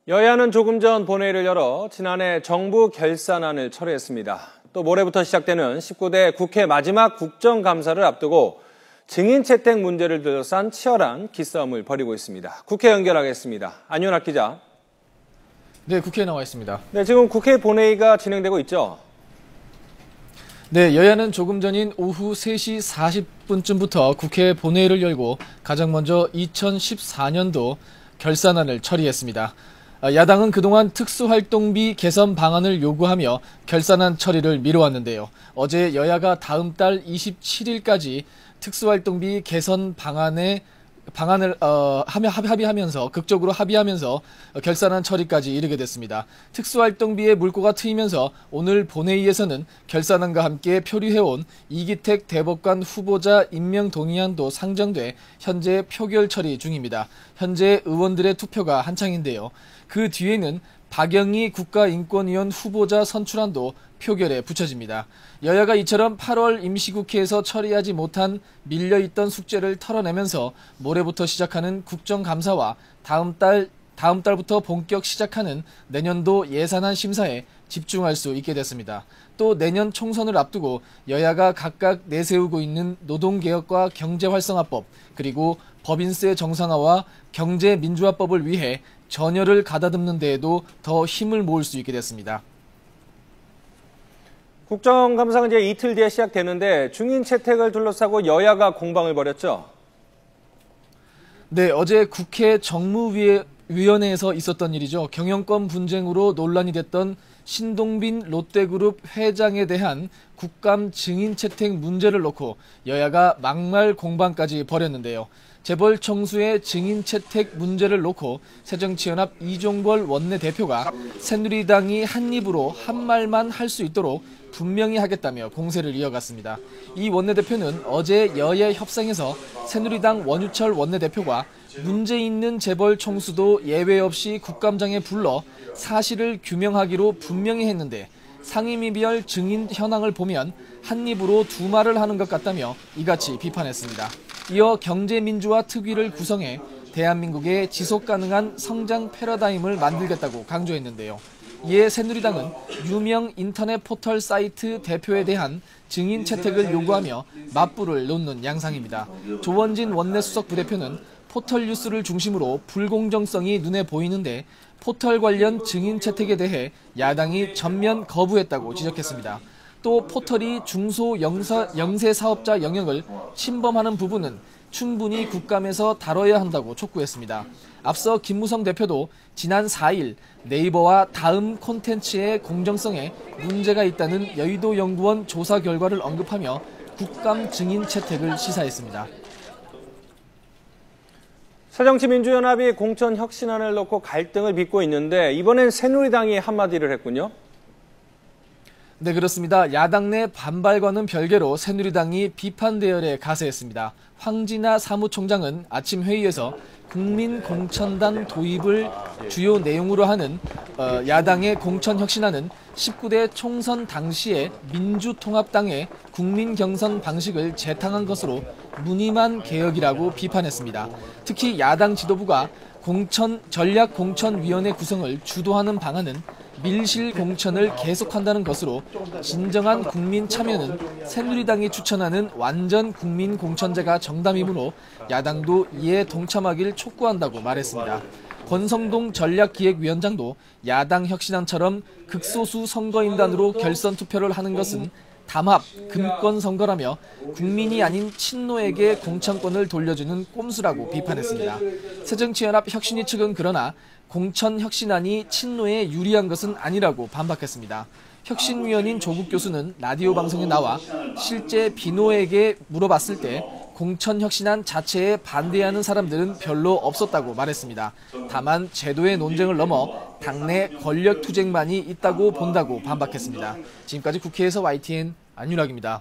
여야는 조금 전 본회의를 열어 지난해 정부 결산안을 처리했습니다. 또 모레부터 시작되는 19대 국회 마지막 국정감사를 앞두고 증인 채택 문제를 둘러싼 치열한 기싸움을 벌이고 있습니다. 국회 연결하겠습니다. 안윤학 기자. 네, 국회에 나와 있습니다. 네, 지금 국회 본회의가 진행되고 있죠? 네, 여야는 조금 전인 오후 3시 40분쯤부터 국회 본회의를 열고 가장 먼저 2014년도 결산안을 처리했습니다. 야당은 그동안 특수활동비 개선 방안을 요구하며 결산안 처리를 미뤄왔는데요. 어제 여야가 다음 달 27일까지 특수활동비 개선 방안을 합의하면서 극적으로 합의하면서 결산안 처리까지 이르게 됐습니다. 특수활동비의 물꼬가 트이면서 오늘 본회의에서는 결산안과 함께 표류해온 이기택 대법관 후보자 임명 동의안도 상정돼 현재 표결 처리 중입니다. 현재 의원들의 투표가 한창인데요. 그 뒤에는 박영희 국가인권위원 후보자 선출안도 표결에 붙여집니다. 여야가 이처럼 8월 임시국회에서 처리하지 못한 밀려있던 숙제를 털어내면서 모레부터 시작하는 국정감사와 다음 달부터 본격 시작하는 내년도 예산안 심사에 집중할 수 있게 됐습니다. 또 내년 총선을 앞두고 여야가 각각 내세우고 있는 노동개혁과 경제활성화법, 그리고 법인세 정상화와 경제민주화법을 위해 전열을 가다듬는 데에도 더 힘을 모을 수 있게 됐습니다. 국정감사가 이제 이틀 뒤에 시작되는데 증인 채택을 둘러싸고 여야가 공방을 벌였죠? 네, 어제 국회 정무위원회에서 있었던 일이죠. 경영권 분쟁으로 논란이 됐던 신동빈 롯데그룹 회장에 대한 국감 증인 채택 문제를 놓고 여야가 막말 공방까지 벌였는데요. 재벌 총수의 증인 채택 문제를 놓고 새정치연합 이종걸 원내대표가 새누리당이 한 입으로 한 말만 할 수 있도록 분명히 하겠다며 공세를 이어갔습니다. 이 원내대표는 어제 여야 협상에서 새누리당 원유철 원내대표가 문제 있는 재벌 총수도 예외 없이 국감장에 불러 사실을 규명하기로 분명히 했는데 상임위별 증인 현황을 보면 한 입으로 두 말을 하는 것 같다며 이같이 비판했습니다. 이어 경제민주화 특위를 구성해 대한민국의 지속가능한 성장 패러다임을 만들겠다고 강조했는데요. 이에 새누리당은 유명 인터넷 포털 사이트 대표에 대한 증인 채택을 요구하며 맞불을 놓는 양상입니다. 조원진 원내수석 부대표는 포털 뉴스를 중심으로 불공정성이 눈에 보이는데 포털 관련 증인 채택에 대해 야당이 전면 거부했다고 지적했습니다. 또 포털이 중소 영세 사업자 영역을 침범하는 부분은 충분히 국감에서 다뤄야 한다고 촉구했습니다. 앞서 김무성 대표도 지난 4일 네이버와 다음 콘텐츠의 공정성에 문제가 있다는 여의도 연구원 조사 결과를 언급하며 국감 증인 채택을 시사했습니다. 새정치민주연합이 공천혁신안을 놓고 갈등을 빚고 있는데 이번엔 새누리당이 한마디를 했군요. 네, 그렇습니다. 야당 내 반발과는 별개로 새누리당이 비판 대열에 가세했습니다. 황진아 사무총장은 아침 회의에서 국민공천단 도입을 주요 내용으로 하는 야당의 공천혁신안은 19대 총선 당시에 민주통합당의 국민경선 방식을 재탕한 것으로 무늬만 개혁이라고 비판했습니다. 특히 야당 지도부가 전략공천위원회 구성을 주도하는 방안은 밀실 공천을 계속한다는 것으로 진정한 국민 참여는 새누리당이 추천하는 완전 국민 공천제가 정답이므로 야당도 이에 동참하길 촉구한다고 말했습니다. 권성동 전략기획위원장도 야당 혁신안처럼 극소수 선거인단으로 결선 투표를 하는 것은 담합, 금권 선거라며 국민이 아닌 친노에게 공천권을 돌려주는 꼼수라고 비판했습니다. 새정치연합 혁신위 측은 그러나 공천혁신안이 친노에 유리한 것은 아니라고 반박했습니다. 혁신위원인 조국 교수는 라디오 방송에 나와 실제 비노에게 물어봤을 때 공천혁신안 자체에 반대하는 사람들은 별로 없었다고 말했습니다. 다만 제도의 논쟁을 넘어 당내 권력투쟁만이 있다고 본다고 반박했습니다. 지금까지 국회에서 YTN 안윤학입니다.